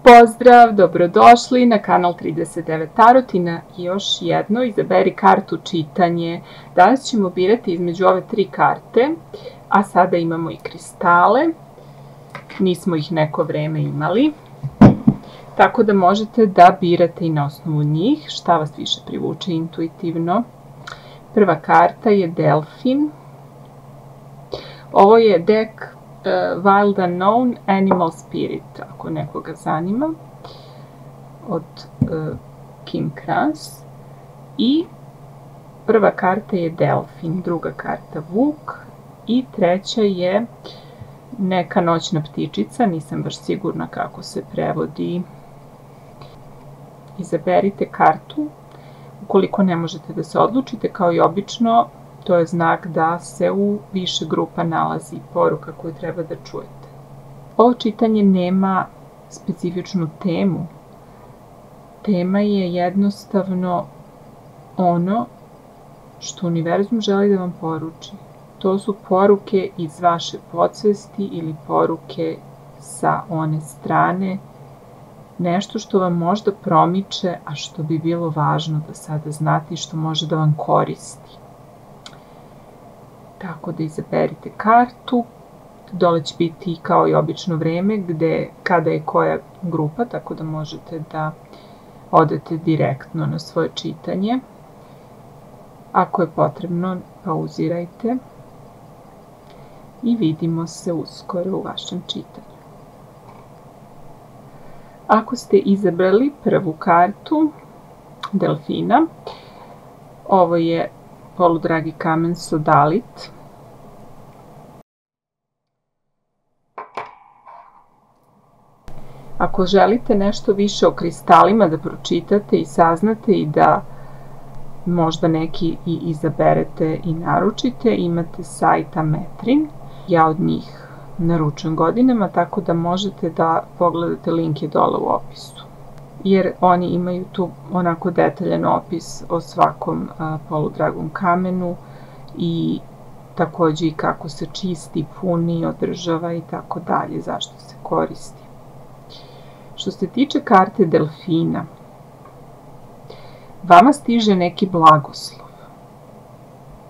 Pozdrav, dobrodošli na kanal 39 Tarot i na još jedno Izaberi kartu čitanje. Danas ćemo birati između ove tri karte, a sada imamo i kristale. Nismo ih neko vreme imali, tako da možete da birate i na osnovu njih šta vas više privuče intuitivno. Prva karta je Delfin. Ovo je dek Wild Unknown Animal Spirit, ako nekoga zanima, od Kim Krans. I prva karta je Delfin, druga karta Vuk i treća je neka noćna ptičica, nisam baš sigurna kako se prevodi. Izaberite kartu. Ukoliko ne možete da se odlučite, kao i obično, to je znak da se u više grupa nalazi poruka koju treba da čujete. Ovo čitanje nema specifičnu temu. Tema je jednostavno ono što univerzum želi da vam poruči. To su poruke iz vaše podsvesti ili poruke sa one strane. Nešto što vam možda promiče, a što bi bilo važno da sada znate i što može da vam koristi. Tako da izaberite kartu. Dole će biti kao i obično vreme kada je koja grupa, tako da možete da odete direktno na svoje čitanje. Ako je potrebno, pauzirajte i vidimo se uskoro u vašem čitanju. Ako ste izabrali prvu kartu Delfina, ovo je poludragi kamen sodalit. Ako želite nešto više o kristalima da pročitate i saznate i da možda neki i izaberete i naručite, imate sajt Ametrin. Ja od njih naručujem godinama, tako da možete da pogledate, link je dole u opisu. Jer oni imaju tu onako detaljan opis o svakom poludragom kamenu i takođe i kako se čisti, puni, održava i tako dalje, zašto se koristi. Što se tiče karte Delfina, vama stiže neki blagoslov,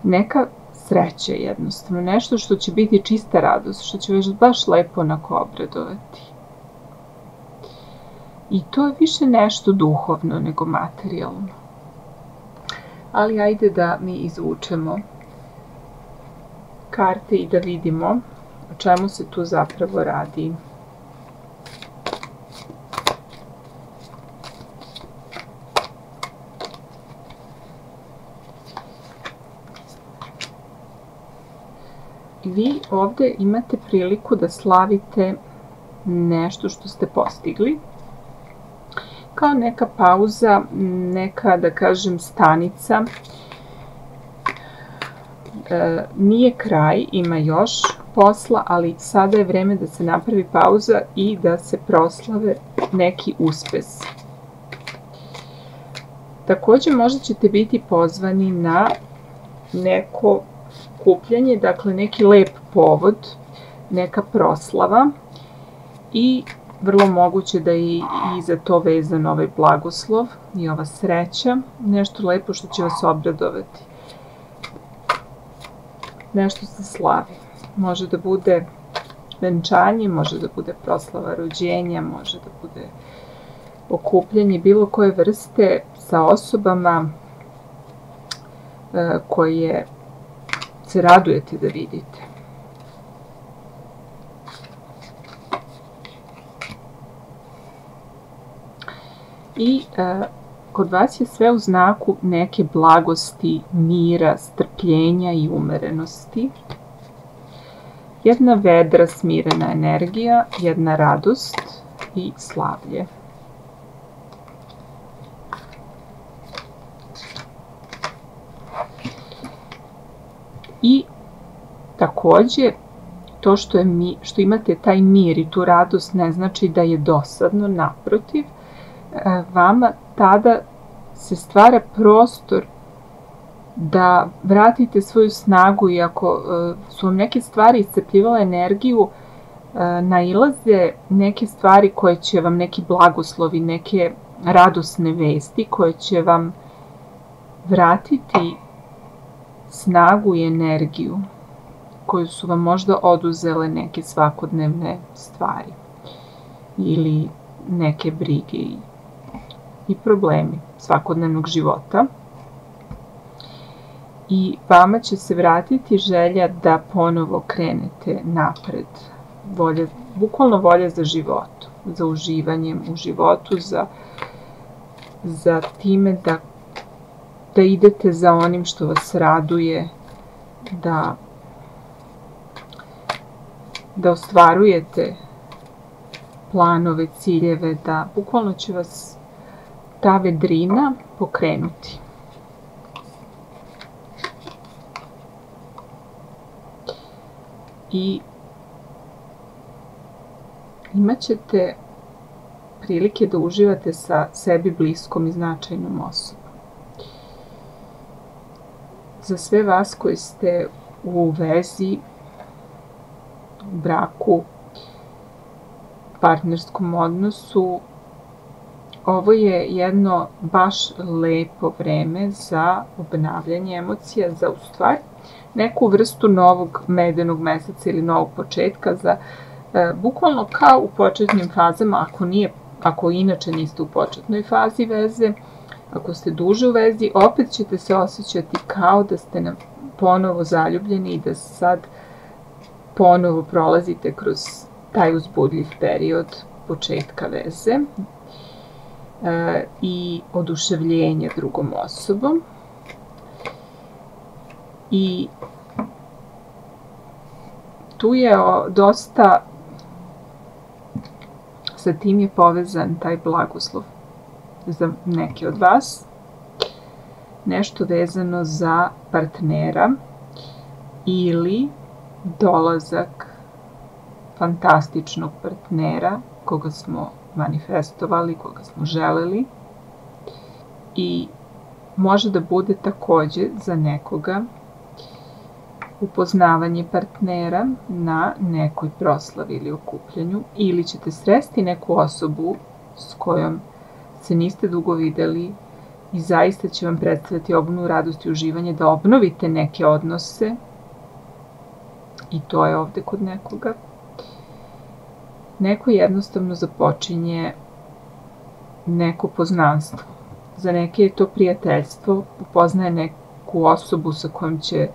neka sreća jednostavno, nešto što će biti čista radost, što će vas baš lepo onako obradovati. I to je više nešto duhovno nego materijalno. Ali ajde da mi izvučemo karte i da vidimo o čemu se tu zapravo radi. Vi ovde imate priliku da slavite nešto što ste postigli, kao neka pauza, neka, da kažem, stanica. Nije kraj, ima još posla, ali sada je vreme da se napravi pauza i da se proslave neki uspesi. Takođe, možda ćete biti pozvani na neko skupljanje, dakle neki lep povod, neka proslava i vrlo moguće da je i za to vezan ovaj blagoslov i ova sreća, nešto lepo što će vas obradovati. Nešto se slavi. Može da bude venčanje, može da bude proslava rođenja, može da bude okupljanje bilo koje vrste sa osobama koje se radujete da vidite. I kod vas je sve u znaku neke blagosti, mira, strpljenja i umerenosti. Jedna vedra, smirena energija, jedna radost i slavlje. I takođe, to što imate taj mir i tu radost ne znači da je dosadno, naprotiv, vama tada se stvara prostor da vratite svoju snagu i ako su vam neke stvari iscrpljivale energiju, nailaze neke stvari koje će vam, neki blagoslovi, neke radosne vesti koje će vam vratiti snagu i energiju koju su vam možda oduzele neke svakodnevne stvari ili neke brige i problemi svakodnevnog života. I vama će se vratiti želja da ponovo krenete napred. Bukvalno volja za životom, za uživanjem u životu, za time da idete za onim što vas raduje, da ostvarujete planove, ciljeve, da bukvalno će vas ta vedrina pokrenuti. I imat ćete prilike da uživate sa sebi bliskom i značajnom osobom. Za sve vas koji ste u vezi, u braku, partnerskom odnosu, ovo je jedno baš lepo vreme za obnavljanje emocija, za ustvari neku vrstu novog medenog meseca ili novog početka, za bukvalno kao u početnim fazama, ako inače niste u početnoj fazi veze, ako ste duže u vezi, opet ćete se osjećati kao da ste ponovo zaljubljeni i da sad ponovo prolazite kroz taj uzbudljiv period početka veze i oduševljenja drugom osobom. I tu je dosta, sa tim je povezan taj blagoslov za neke od vas, nešto vezano za partnera ili dolazak fantastičnog partnera koga smo manifestovali, koga smo želeli, i može da bude takođe za nekoga upoznavanje partnera na nekoj proslavi ili okupljanju, ili ćete sresti neku osobu s kojom se niste dugo videli i zaista će vam predstavljati obnovu, radost i uživanje da obnovite neke odnose, i to je ovde kod nekoga. Neko jednostavno započinje neko poznanstvo. Za neke je to prijateljstvo, upoznaje neku osobu sa kojom će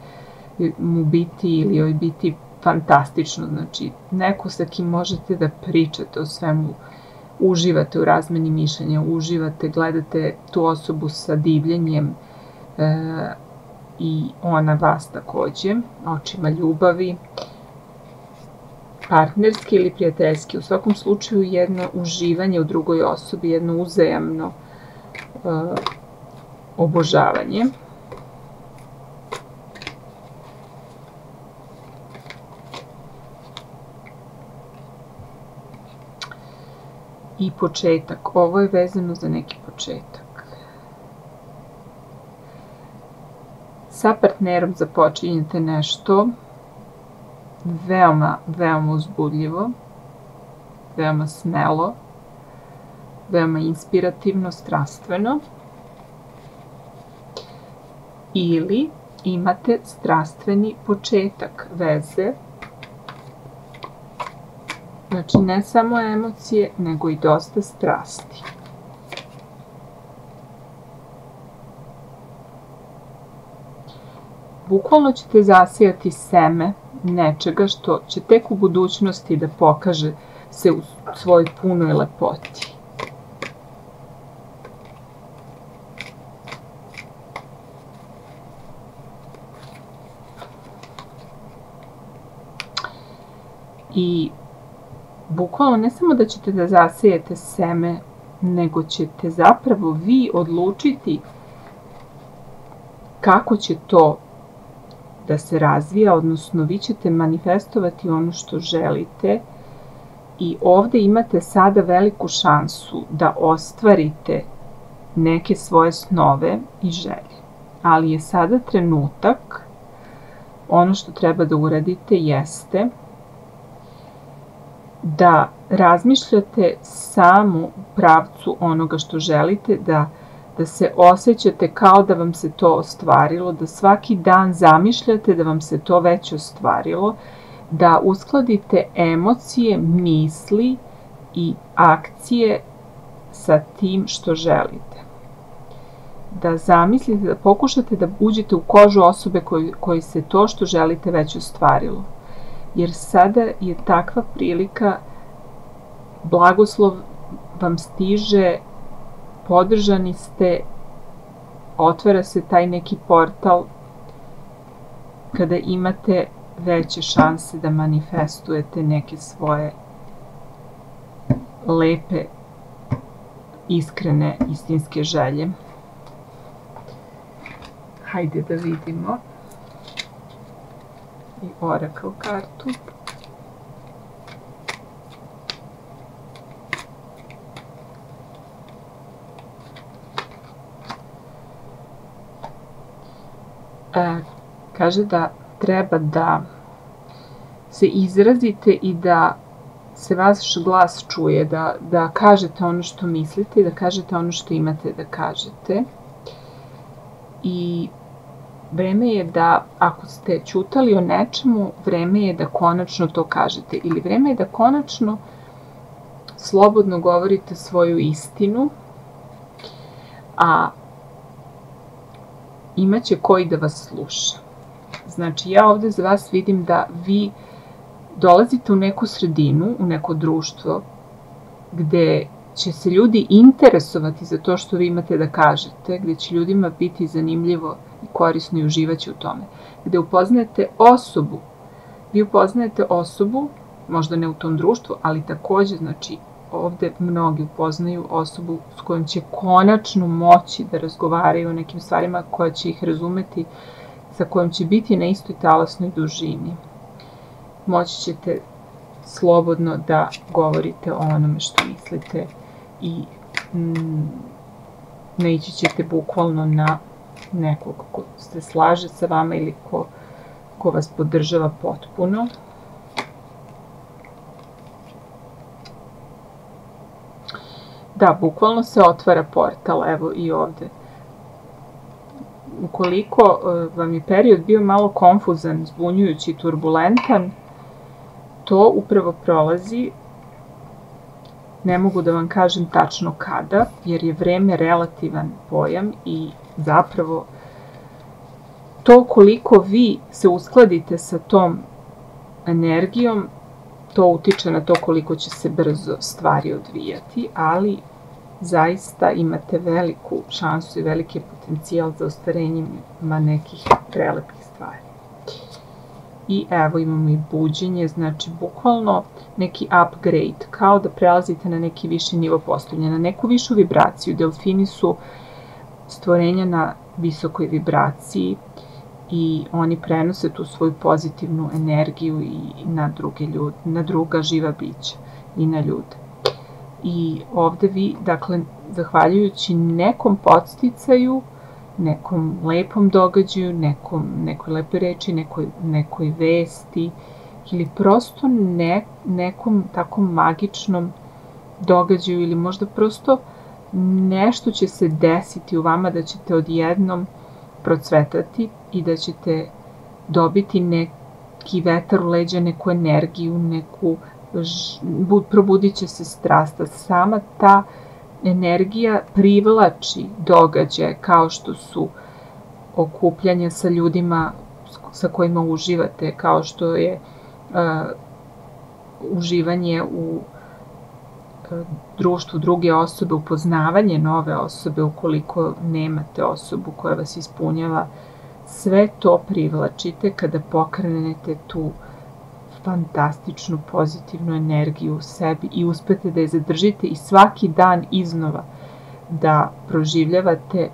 mu biti ili joj biti fantastično, znači neko sa kim možete da pričate o svemu, uživate u razmeni mišljenja, uživate, gledate tu osobu sa divljenjem i ona vas takođe, očima ljubavi, partnerski ili prijateljski, u svakom slučaju jedno uživanje u drugoj osobi, jedno uzajamno obožavanje. I početak, ovo je vezano za neki početak. Sa partnerom započinjete nešto veoma, veoma uzbudljivo, veoma smelo, veoma inspirativno, strastveno, ili imate strastveni početak veze, znači ne samo emocije, nego i dosta strasti. Bukvalno ćete zasijati seme nečega što će tek u budućnosti da pokaže se u svojoj punoj lepoti. I bukvalno ne samo da ćete da zasijete seme, nego ćete zapravo vi odlučiti kako će to da se razvija, odnosno vi ćete manifestovati ono što želite, i ovde imate sada veliku šansu da ostvarite neke svoje snove i želje. Ali je sada trenutak, ono što treba da uradite jeste da razmišljate samo u pravcu onoga što želite, da se osjećate kao da vam se to ostvarilo, da svaki dan zamišljate da vam se to već ostvarilo, da uskladite emocije, misli i akcije sa tim što želite. Da zamislite, da pokušate da uđete u kožu osobe koji se to što želite već ostvarilo. Jer sada je takva prilika, blagoslov vam stiže, podržani ste, otvara se taj neki portal kada imate veće šanse da manifestujete neke svoje lepe, iskrene, istinske želje. Hajde da vidimo i Oracle kartu. Kaže da treba da se izrazite i da se vaš glas čuje, da kažete ono što mislite i da kažete ono što imate da kažete. I vreme je da, ako ste ćutali o nečemu, vreme je da konačno to kažete. Ili vreme je da konačno slobodno govorite svoju istinu, a imaće koji da vas sluša. Znači, ja ovde za vas vidim da vi dolazite u neku sredinu, u neko društvo, gde će se ljudi interesovati za to što vi imate da kažete, gde će ljudima biti zanimljivo i korisno i uživaće u tome. Gde upoznajete osobu, vi upoznajete osobu, možda ne u tom društvu, ali takođe, znači, ovde mnogi upoznaju osobu s kojom će konačno moći da razgovaraju o nekim stvarima koja će ih razumeti, sa kojom će biti na istoj talasnoj dužini. Moći ćete slobodno da govorite o onome što mislite i naići ćete bukvalno na nekog ko se slaže sa vama ili ko vas podržava potpuno. Da, bukvalno se otvara portal, evo i ovde. Ukoliko vam je period bio malo konfuzan, zbunjujući i turbulentan, to upravo prolazi. Ne mogu da vam kažem tačno kada, jer je vreme relativan pojam i zapravo to koliko vi se uskladite sa tom energijom, to utiče na to koliko će se brzo stvari odvijati, ali zaista imate veliku šansu i veliki potencijal za ostvarenjima nekih prelepih stvari. I evo imamo i buđenje, znači bukvalno neki upgrade, kao da prelazite na neki viši nivo postavljanja, na neku višu vibraciju. Delfini su stvorenja na visokoj vibraciji i oni prenose tu svoju pozitivnu energiju i na druge ljude, na druga živa bića i na ljude. I ovde vi, dakle, zahvaljujući nekom podsticaju, nekom lepom događaju, nekoj lepoj reči, nekoj vesti ili prosto nekom takvom magičnom događaju ili možda prosto nešto će se desiti u vama da ćete odjednom procvetati i da ćete dobiti neki vetar u leđa, neku energiju, probudit će se strasta. Sama ta energija privlači događaje kao što su okupljanja sa ljudima sa kojima uživate, kao što je uživanje u društvu druge osobe, upoznavanje nove osobe ukoliko nemate osobu koja vas ispunjava. Sve to privlačite kada pokrenete tu fantastičnu pozitivnu energiju u sebi i uspete da je zadržite i svaki dan iznova da proživljavate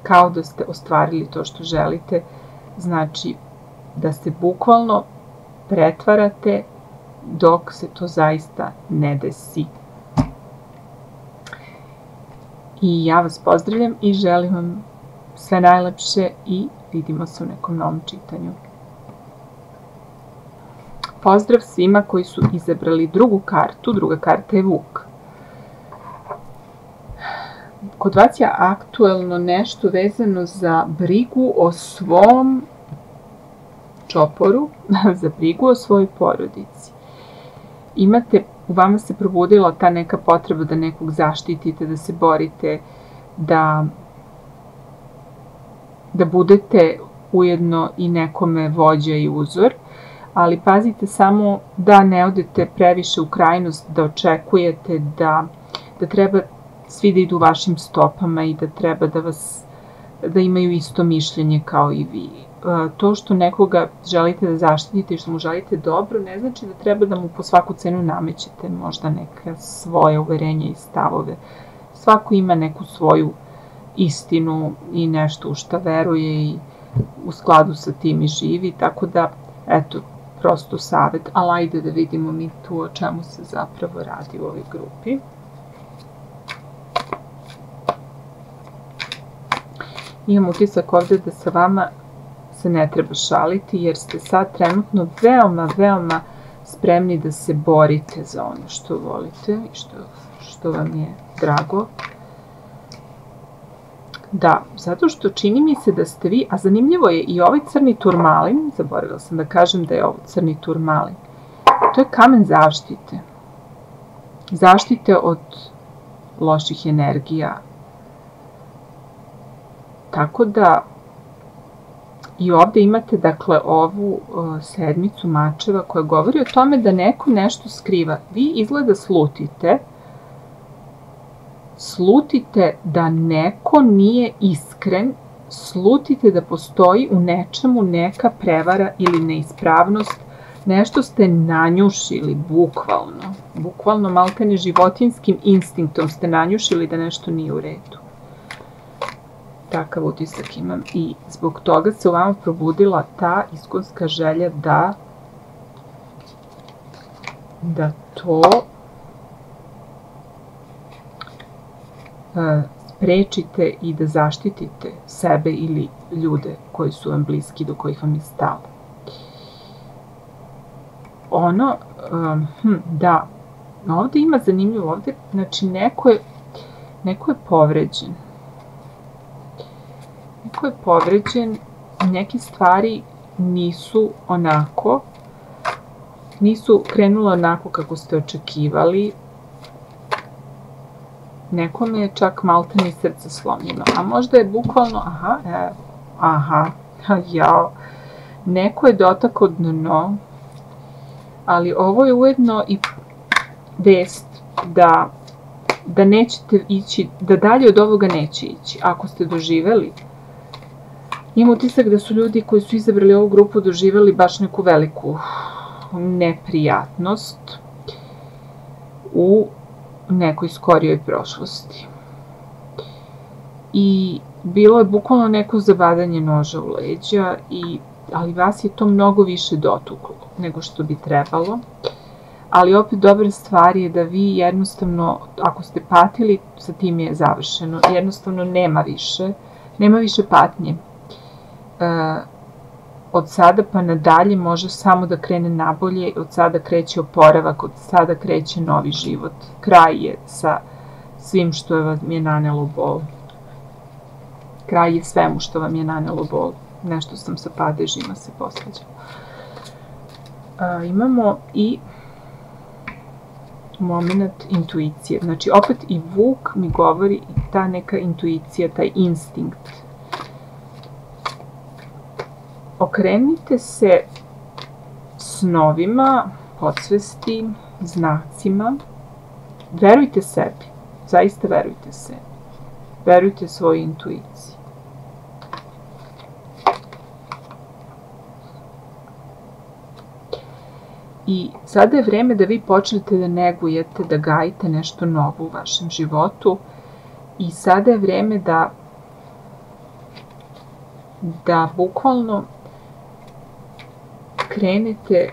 kao da ste ostvarili to što želite. Znači da se bukvalno pretvarate dok se to zaista ne desi. I ja vas pozdravljam i želim vam sve najlepše i vidimo se u nekom novom čitanju. Pozdrav svima koji su izabrali drugu kartu. Druga karta je Vuk. Kod vas je aktuelno nešto vezano za brigu o svom čoporu, za brigu o svojoj porodici. U vama se probudila ta neka potreba da nekog zaštitite, da se borite, da budete ujedno i nekome vođa i uzor, ali pazite samo da ne odete previše u krajnost, da očekujete da treba svi da idu vašim stopama i da treba da imaju isto mišljenje kao i vi. To što nekoga želite da zaštitite i što mu želite dobro, ne znači da treba da mu po svaku cenu namećete možda neka svoje uverenja i stavove. Svako ima neku svoju istinu i nešto u šta veruje i u skladu sa tim i živi, tako da, eto, prosto savjet, ali ajde da vidimo mi tu o čemu se zapravo radi u ovoj grupi. Imam utisak ovde da sa vama se ne treba šaliti, jer ste sad trenutno veoma, veoma spremni da se borite za ono što volite i što vam je drago. Da, zato što čini mi se da ste vi, a zanimljivo je i ovaj crni turmalin, zaboravila sam da kažem da je ovo crni turmalin, to je kamen zaštite. Zaštite od loših energija. Tako da i ovde imate, dakle, ovu sedmicu mačeva koja govori o tome da neko nešto skriva. Vi izgleda slutite da neko nije iskren, slutite da postoji u nečemu neka prevara ili neispravnost, nešto ste nanjušili bukvalno maltene životinskim instinktom ste nanjušili da nešto nije u redu. Takav utisak imam i zbog toga se u vama probudila ta iskonska želja da to sprečite i da zaštitite sebe ili ljude koji su vam bliski, do kojih vam je stalo. Da, ovde ima zanimljivo, ovde, znači neko je povređen. Neko je povređen, neke stvari nisu krenule onako kako ste očekivali, nekome je čak maltene srce slomljeno, a možda je bukvalno, neko je dotakao dno, ali ovo je ujedno i vest da nećete ići, da dalje od ovoga neće ići. Ako ste doživeli, imam utisak da su ljudi koji su izabrali ovu grupu doživeli baš neku veliku neprijatnost u nekoj skorijoj prošlosti. I bilo je bukvalno neko zabadanje noža u leđa, ali vas je to mnogo više dotuklo nego što bi trebalo. Ali opet dobra stvar je da vi jednostavno, ako ste patili, sa tim je završeno. Jednostavno nema više patnje. Od sada pa nadalje može samo da krene nabolje, od sada kreće oporavak, od sada kreće novi život. Kraj je sa svim što vam je nanelo bol. Kraj je svemu što vam je nanelo bol. Nešto sam sa padežima se posvađala. Imamo i moment intuicije. Znači, opet i Vuk mi govori i ta neka intuicija, taj instinkt. Okrenite se snovima, podsvesti, znacima. Verujte sebi. Zaista verujte sebi. Verujte svojoj intuiciji. I sada je vreme da vi počnete da negujete, da gajite nešto novo u vašem životu. I sada je vreme da bukvalno krenete,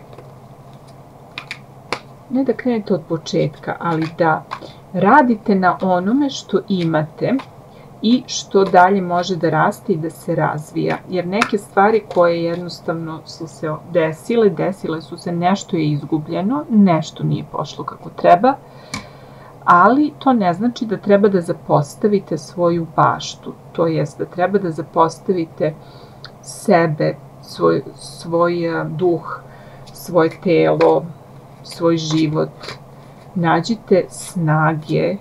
ne da krenete od početka, ali da radite na onome što imate i što dalje može da raste i da se razvija. Jer neke stvari koje jednostavno su se desile su se, nešto je izgubljeno, nešto nije pošlo kako treba, ali to ne znači da treba da zapostavite svoju baštu, to jest da treba da zapostavite sebe, svoj duh, svoje telo, svoj život. Nađite snage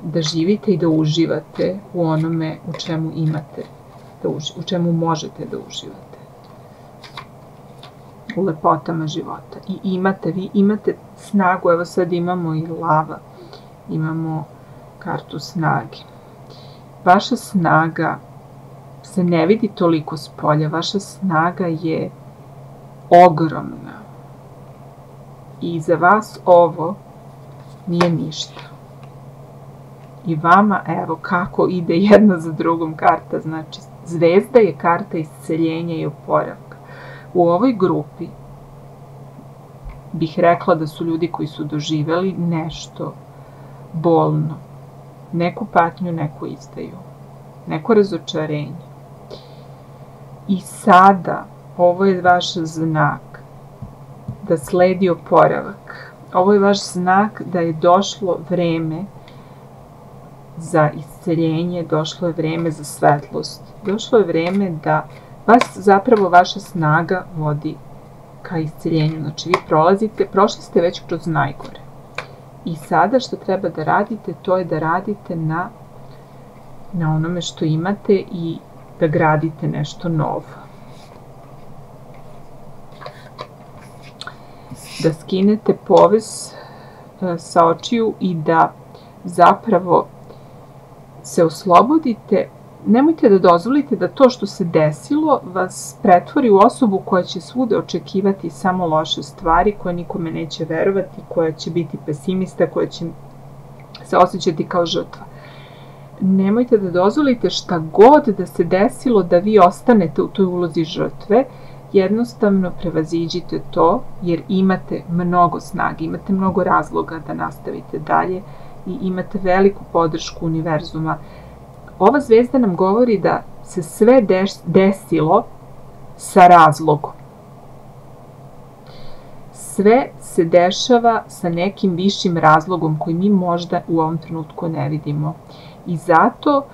da živite i da uživate u onome u čemu imate, u čemu možete da uživate. U lepotama života. I vi imate snagu, evo sad imamo i lava, imamo kartu snage. Vaša snaga se ne vidi toliko s polja, vaša snaga je ogromna. I za vas ovo nije ništa. I vama, evo kako ide jedna za drugom karta, znači zvezda je karta isceljenja i oporavka. U ovoj grupi bih rekla da su ljudi koji su doživeli nešto bolno, neku patnju, neku izdaju, neko razočarenje. I sada ovo je vaš znak da sledi oporavak. Ovo je vaš znak da je došlo vreme za isceljenje, došlo je vreme za svetlost. Došlo je vreme da zapravo vaša snaga vodi ka isceljenju. Znači vi prošli ste već kroz najgore. I sada što treba da radite, to je da radite na onome što imate i da gradite nešto novo. Da skinete poves sa očiju i da zapravo se oslobodite. Nemojte da dozvolite da to što se desilo vas pretvori u osobu koja će svuda očekivati samo loše stvari, koja nikome neće verovati, koja će biti pesimista, koja će se osjećati kao žrtva. Nemojte da dozvolite šta god da se desilo da vi ostanete u toj ulozi žrtve. Jednostavno prevaziđite to jer imate mnogo snage, imate mnogo razloga da nastavite dalje i imate veliku podršku univerzuma. Ova zvezda nam govori da se sve desilo sa razlogom. Sve se dešava sa nekim višim razlogom koji mi možda u ovom trenutku ne vidimo. I zato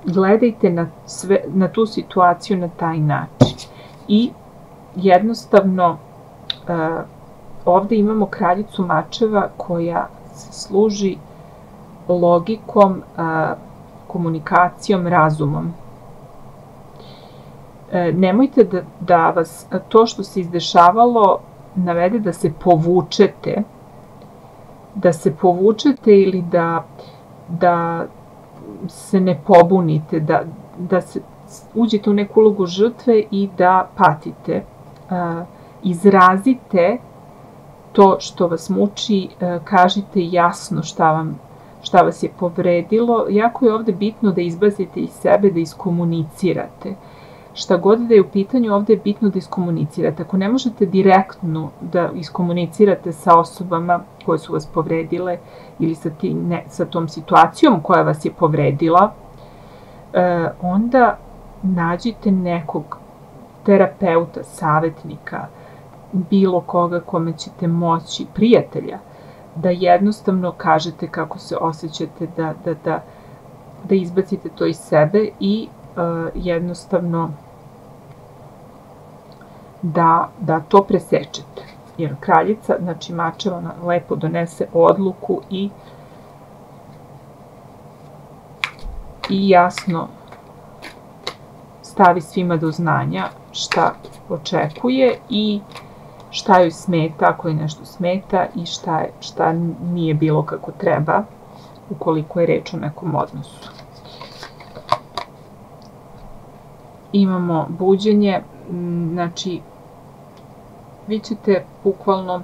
gledajte na tu situaciju na taj način. I jednostavno ovde imamo kraljicu mačeva koja se služi logikom, komunikacijom, razumom. Nemojte da vas to što se izdešavalo navede da se povučete ili da se ne pobunite, da se uđete u neku ulogu žrtve i da patite. Izrazite to što vas muči, kažite jasno šta vas je povredilo. Jako je ovde bitno da izbacite iz sebe, da iskomunicirate. Šta god da je u pitanju, ovde je bitno da iskomunicirate. Ako ne možete direktno da iskomunicirate sa osobama koje su vas povredile ili sa tom situacijom koja vas je povredila, onda nađite nekog terapeuta, savjetnika, bilo koga kome ćete moći, prijatelja, da jednostavno kažete kako se osjećate, da izbacite to iz sebe i jednostavno da to presečete. Jer kraljica, znači mačeva, lepo donese odluku i jasno stavi svima do znanja šta očekuje i šta joj smeta, ako je nešto smeta i šta nije bilo kako treba, ukoliko je reč o nekom odnosu. Imamo buđenje, znači vi ćete bukvalno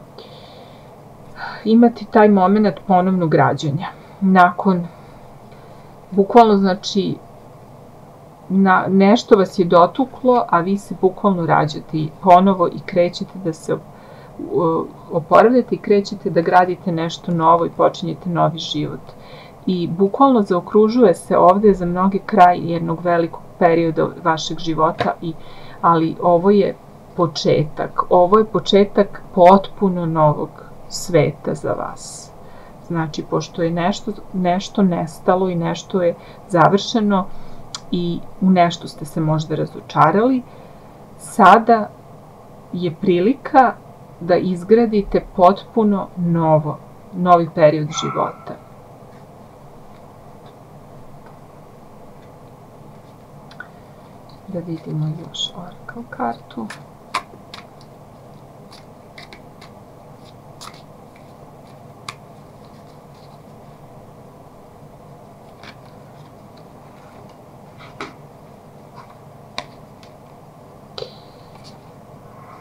imati taj moment ponovnog rađanja. Nakon, bukvalno znači, nešto vas je dotuklo, a vi se bukvalno rađate ponovo i krećete da se oporavljate i krećete da gradite nešto novo i počinjete novi život. i bukvalno zaokružuje se ovde za mnoge kraj jednog velikog perioda vašeg života, ali ovo je početak potpuno novog sveta za vas. Znači, pošto je nešto nestalo i nešto je završeno i u nešto ste se možda razočarali, sada je prilika da izgradite potpuno novi period života. Da vidimo još Oracle kartu.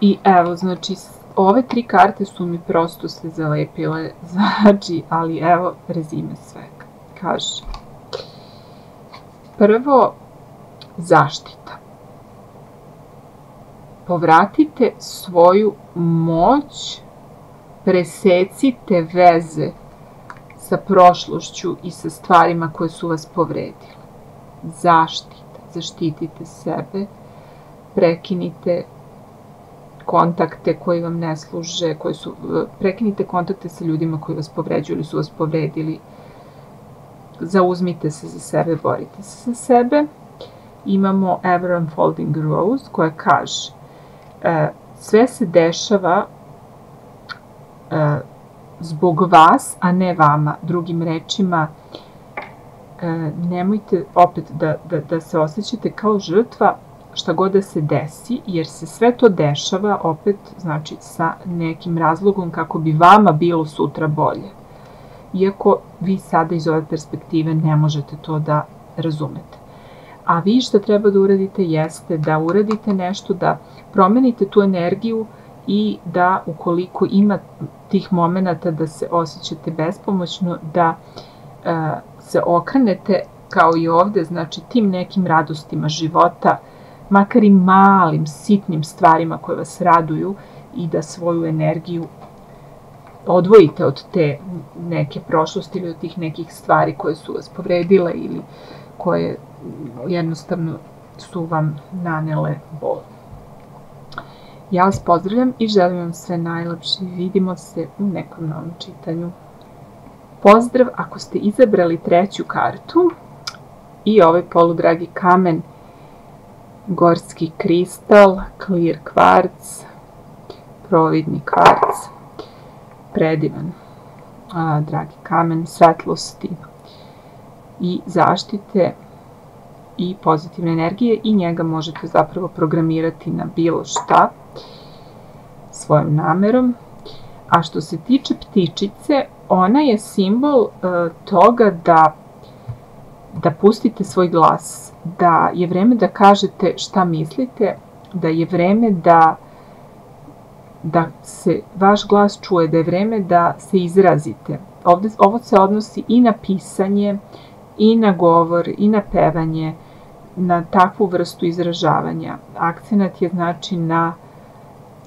I evo, znači, ove 3 karte su mi prosto se zalepile, znači, ali evo rezime svega. Kaže, prvo, zaštita. Povratite svoju moć, presecite veze sa prošlošću i sa stvarima koje su vas povredile. Zaštita. Zaštitite sebe, prekinite kontakte koji vam ne služe, prekinite kontakte sa ljudima koji vas povređuju ili su vas povredili. Zauzmite se za sebe, borite se za sebe. Imamo Ever Unfolding Rose koja kaže, sve se dešava zbog vas, a ne vama. Drugim rečima, nemojte opet da se osjećate kao žrtva šta god da se desi, jer se sve to dešava opet, znači, sa nekim razlogom kako bi vama bilo sutra bolje. Iako vi sada iz ove perspektive ne možete to da razumete. A vi šta treba da uradite jeste da uradite nešto, da promenite tu energiju i da ukoliko ima tih momenata da se osjećate bespomoćno, da se okrenete kao i ovde, znači tim nekim radostima života, makar i malim, sitnim stvarima koje vas raduju i da svoju energiju odvojite od te neke prošlosti ili od tih nekih stvari koje su vas povredile ili koje jednostavno su vam nanele bol. Ja vas pozdravljam i želim vam sve najlepše. Vidimo se u nekom novom čitanju. Pozdrav ako ste izabrali 3. kartu i ovaj poludragi kamen, gorski kristal, clear kvarc, providni kvarc, predivan, dragi kamen svetlosti i zaštite i pozitivne energije, i njega možete zapravo programirati na bilo šta svojom namerom. A što se tiče ptičice, ona je simbol toga da pustite svoj glas, da je vreme da kažete šta mislite, da je vreme da se vaš glas čuje, da je vreme da se izrazite. Ovo se odnosi i na pisanje, i na govor, i na pevanje, na takvu vrstu izražavanja. Akcenat je znači na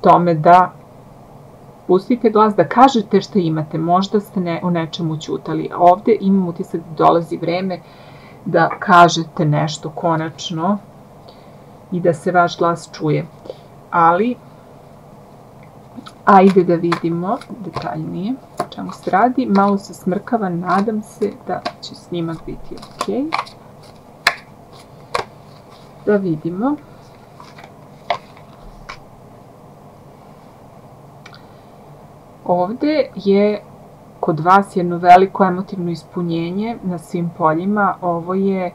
tome da pustite glas, da kažete šta imate. Možda ste u nečemu ćutali. Ovde imam utisak da dolazi vreme da kažete nešto konačno i da se vaš glas čuje. Ali, ajde da vidimo detaljnije o čemu se radi. Malo se smrkava, nadam se da će snimak biti ok. Da vidimo. Ovde je kod vas jedno veliko emotivno ispunjenje na svim poljima. Ovo je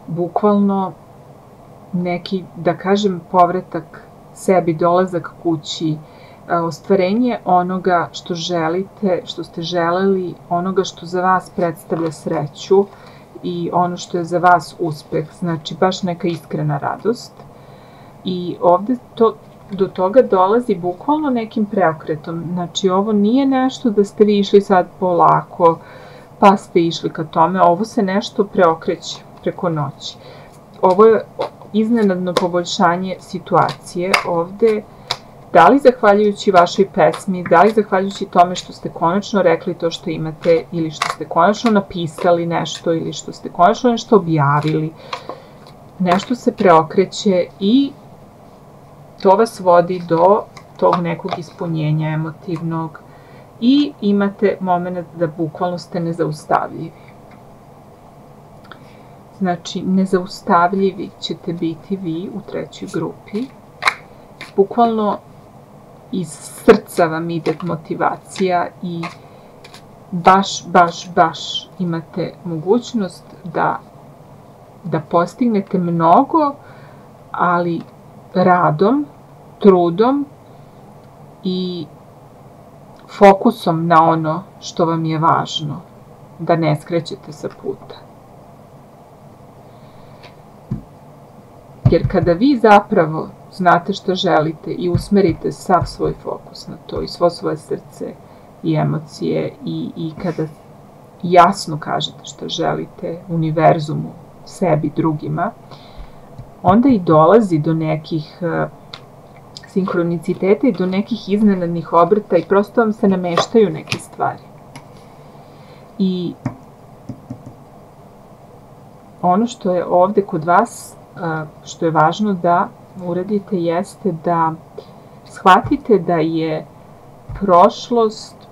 bukvalno neki, da kažem, povratak sebi, dolazak kući, ostvarenje onoga što želite, što ste želeli, onoga što za vas predstavlja sreću i ono što je za vas uspeh, znači baš neka iskrena radost. I ovde do toga dolazi bukvalno nekim preokretom. Znači ovo nije nešto da ste vi išli sad polako, pa ste išli ka tome, ovo se nešto preokreće preko noći. Ovo je iznenadno poboljšanje situacije. Ovde Da li zahvaljujući vašoj pesmi, da li zahvaljujući tome što ste konačno rekli to što imate ili što ste konačno napisali nešto ili što ste konačno nešto objavili, nešto se preokreće i to vas vodi do tog nekog ispunjenja emotivnog i imate moment da bukvalno ste nezaustavljivi. Znači, nezaustavljivi ćete biti vi u trećoj grupi. Bukvalno iz srca vam ide motivacija i baš imate mogućnost da postignete mnogo, ali radom, trudom i fokusom na ono što vam je važno, da ne skrećete sa puta. Jer kada vi zapravo znate što želite i usmerite sav svoj fokus na to i svo svoje srce i emocije i kada jasno kažete što želite univerzumu, sebi, drugima, onda i dolazi do nekih sinkroniciteta i do nekih iznenadnih obrta i prosto vam se nameštaju neke stvari. I ono što je ovde kod vas, što je važno da uradite, jeste da shvatite da je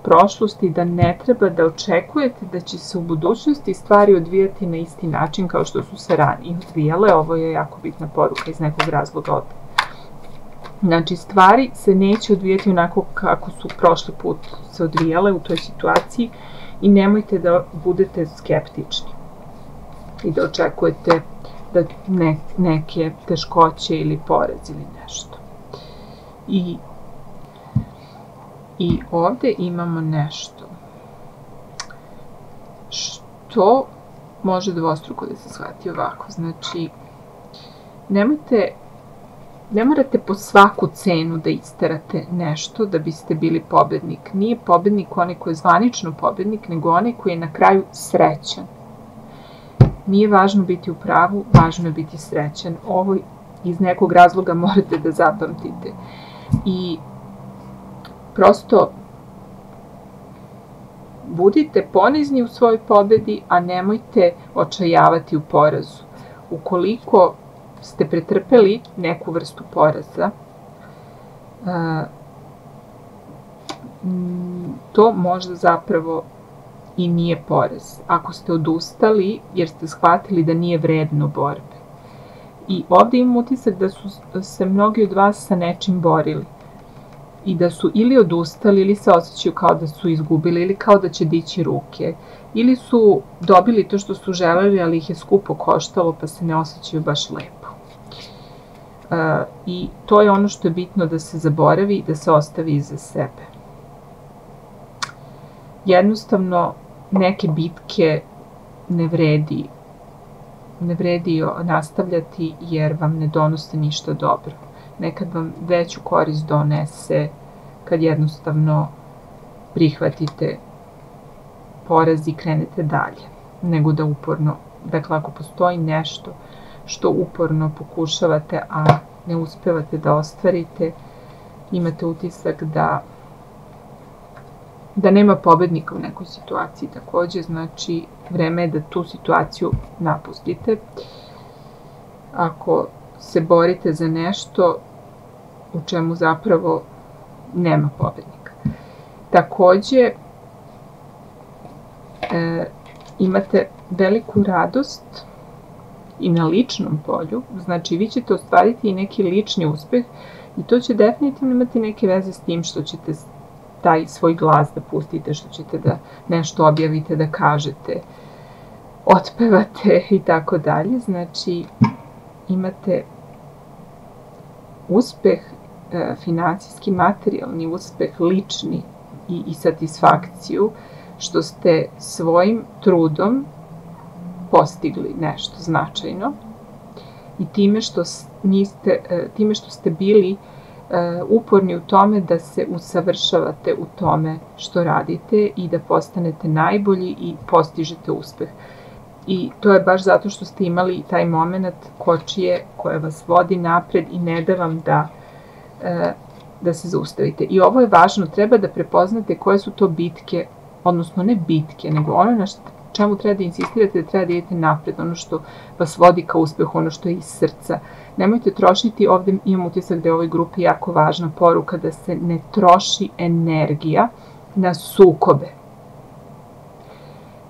prošlost i da ne treba da očekujete da će se u budućnosti stvari odvijati na isti način kao što su se ranije odvijale. Ovo je jako bitna poruka iz nekog razloga ovde. Znači, stvari se neće odvijati onako kako su prošli put se odvijale u toj situaciji i nemojte da budete skeptični i da očekujete da neke teškoće ili poraz ili nešto. I ovde imamo nešto što može dvostruko da se shvati ovako. Znači, ne morate po svaku cenu da isterate nešto da biste bili pobednik. Nije pobednik onaj koji je zvanično pobednik, nego onaj koji je na kraju srećan. Nije važno biti u pravu, važno je biti srećan. Ovo iz nekog razloga morate da zapamtite. I prosto budite ponizni u svojoj pobedi, a nemojte očajavati u porazu. Ukoliko ste pretrpeli neku vrstu poraza, to možda zapravo i nije poraz. Ako ste odustali jer ste shvatili da nije vredno borbe. I ovde imam utisak da su se mnogi od vas sa nečim borili i da su ili odustali ili se osjećaju kao da su izgubili ili kao da će dići ruke ili su dobili to što su želeli, ali ih je skupo koštalo pa se ne osjećaju baš lepo. I to je ono što je bitno da se zaboravi i da se ostavi iza sebe. Jednostavno, neke bitke ne vredi nastavljati jer vam ne donose ništa dobro. Nekad vam veću korist donese kad jednostavno prihvatite poraz i krenete dalje, nego da uporno, dakle ako postoji nešto što uporno pokušavate, a ne uspevate da ostvarite, imate utisak da nema pobednika u nekoj situaciji takođe, znači vreme je da tu situaciju napustite. Ako se borite za nešto u čemu zapravo nema pobednika. Takođe, imate veliku radost i na ličnom polju, znači vi ćete ostvariti i neki lični uspeh i to će definitivno imati neke veze s tim što ćete taj svoj glas da pustite, što ćete da nešto objavite, da kažete, otpevate i tako dalje. Znači, imate uspeh finansijski, materijalni uspeh, lični i satisfakciju što ste svojim trudom postigli nešto značajno i time što ste bili uporni u tome da se usavršavate u tome što radite i da postanete najbolji i postižete uspeh. I to je baš zato što ste imali taj moment kočije koja vas vodi napred i ne da vam da se zaustavite. I ovo je važno, treba da prepoznate koje su to bitke, odnosno ne bitke, nego ono na čemu treba da insistirate, da treba da idete napred, ono što vas vodi ka uspehu, ono što je iz srca. Nemojte trošiti, ovdje imam utisak da je u ovoj grupi jako važna poruka da se ne troši energija na sukobe.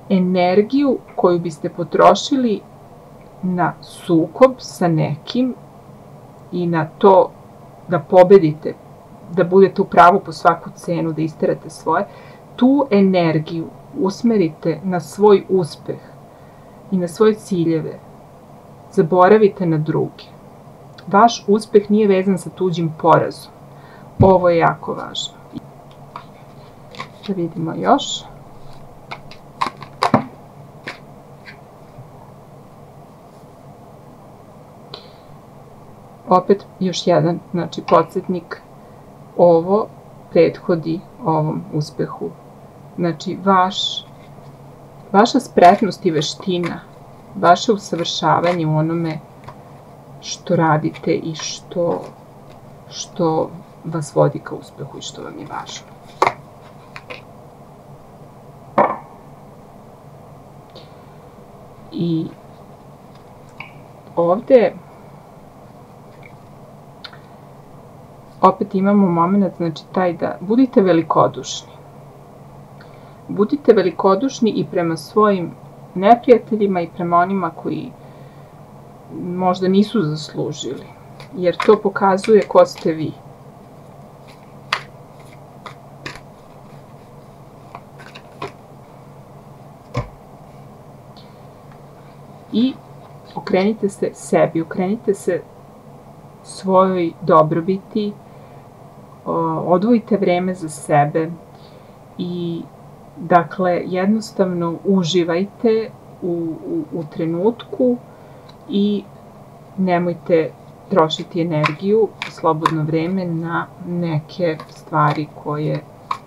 Energiju koju biste potrošili na sukob sa nekim i na to da pobedite, da budete u pravu po svaku cenu, da isterate svoje, tu energiju usmerite na svoj uspeh i na svoje ciljeve. Zaboravite na druge. Vaš uspeh nije vezan sa tuđim porazom. Ovo je jako važno. Da vidimo još. Opet još jedan, znači podsjetnik, ovo prethodi ovom uspehu. Znači vaša spretnost i veština, vaše usavršavanje u onome što radite i što vas vodi ka uspehu i što vam je važno. I ovdje opet imamo moment, znači taj da budite velikodušni. Budite velikodušni i prema svojim neprijateljima i prema onima koji možda nisu zaslužili, jer to pokazuje ko ste vi. I okrenite se sebi, okrenite se svojoj dobrobiti, odvojite vreme za sebe i dakle jednostavno uživajte u trenutku i nemojte trošiti energiju, slobodno vreme na neke stvari koje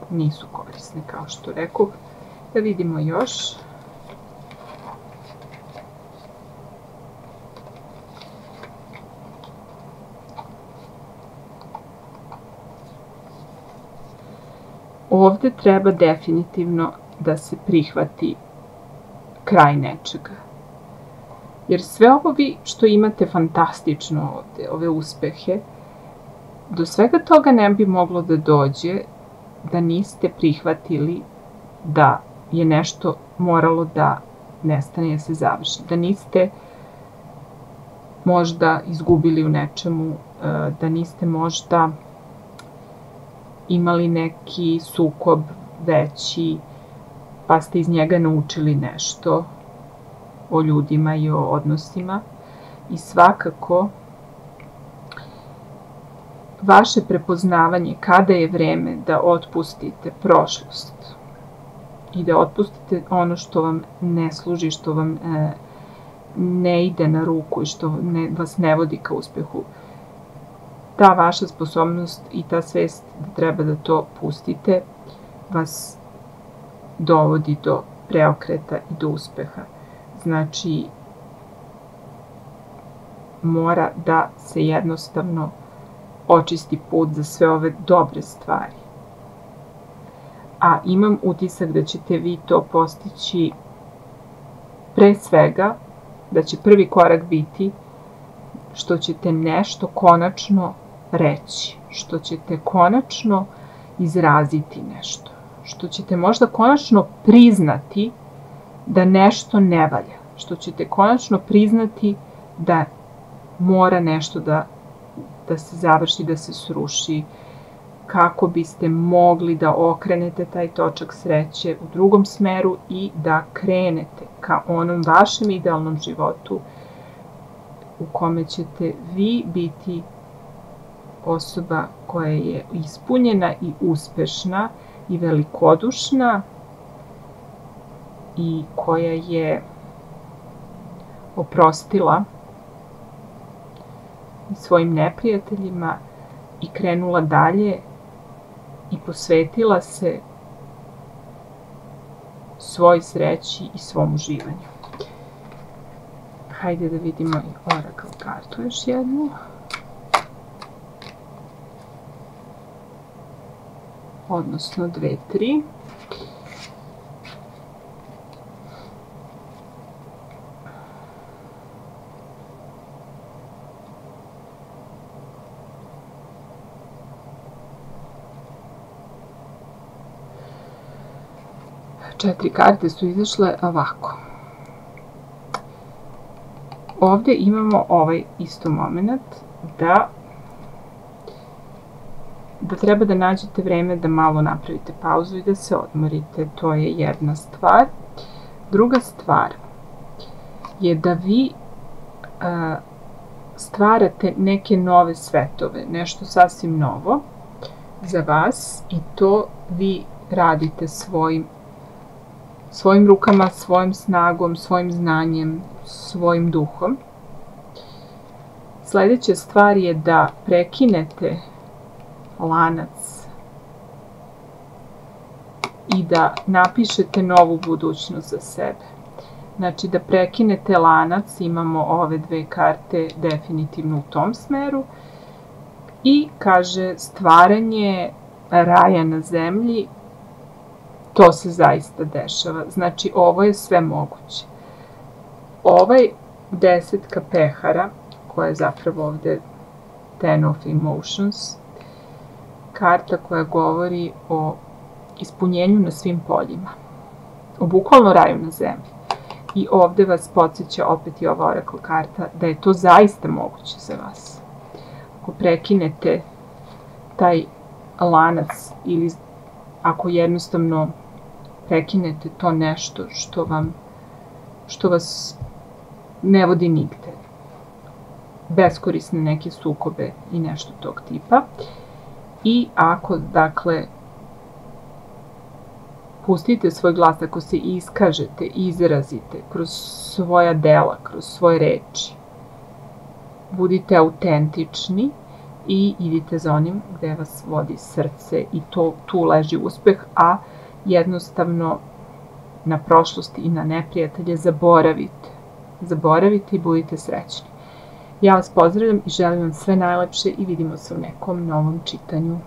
nisu korisne, kao što rekoh. Da vidimo još. Ovdje treba definitivno da se prihvati kraj nečega. Jer sve ovo vi što imate fantastično ovdje, ove uspehe, do svega toga ne bi moglo da dođe da niste prihvatili da je nešto moralo da nestane, da se završi. Da niste možda izgubili u nečemu, da niste možda imali neki sukob veći, pa ste iz njega naučili nešto o ljudima i o odnosima. I svakako, vaše prepoznavanje kada je vreme da otpustite prošlost i da otpustite ono što vam ne služi, što vam ne ide na ruku i što vas ne vodi ka uspehu. Ta vaša sposobnost i ta svest da treba da to pustite vas dovodi do preokreta i do uspeha. Znači, mora da se jednostavno očisti put za sve ove dobre stvari. A imam utisak da ćete vi to postići pre svega, da će prvi korak biti što ćete nešto konačno reći, što ćete konačno izraziti nešto, što ćete možda konačno priznati da nešto ne valja, što ćete konačno priznati da mora nešto da se završi, da se sruši, kako biste mogli da okrenete taj točak sreće u drugom smeru i da krenete ka onom vašem idealnom životu u kome ćete vi biti osoba koja je ispunjena i uspešna i velikodušna i koja je oprostila svojim neprijateljima i krenula dalje i posvetila se svoj sreći i svom uživanju. Hajde da vidimo i Oracle kartu još jednu. odnosno 2, 3. Četiri karte su izašle ovako. Ovdje imamo ovaj isto moment da treba da nađete vreme da malo napravite pauzu i da se odmorite. To je jedna stvar. Druga stvar je da vi stvarate neke nove svetove, nešto sasvim novo za vas i to vi radite svojim rukama, svojim snagom, svojim znanjem, svojim duhom. Sljedeća stvar je da prekinete lanac i da napišete novu budućnost za sebe. Znači da prekinete lanac, imamo ove dve karte definitivno u tom smeru i kaže stvaranje raja na zemlji, to se zaista dešava. Znači ovo je sve moguće. Ovaj 10 pehara, koja je zapravo ovdje Ten of Emotions, karta koja govori o ispunjenju na svim poljima, o bukvalno raju na zemlji. I ovdje vas podsjeća opet i ova oracle karta da je to zaista moguće za vas. Ako prekinete taj lanac ili ako jednostavno prekinete to nešto što vas ne vodi nigde, beskorisne neke sukobe i nešto tog tipa. I ako, dakle, pustite svoj glas, ako se iskažete, izrazite kroz svoja dela, kroz svoje reči, budite autentični i idite za onim gde vas vodi srce i tu leži uspeh, a jednostavno na prošlost i na neprijatelje zaboravite. Zaboravite i budite srećni. Ja vas pozdravljam i želim vam sve najlepše i vidimo se u nekom novom čitanju.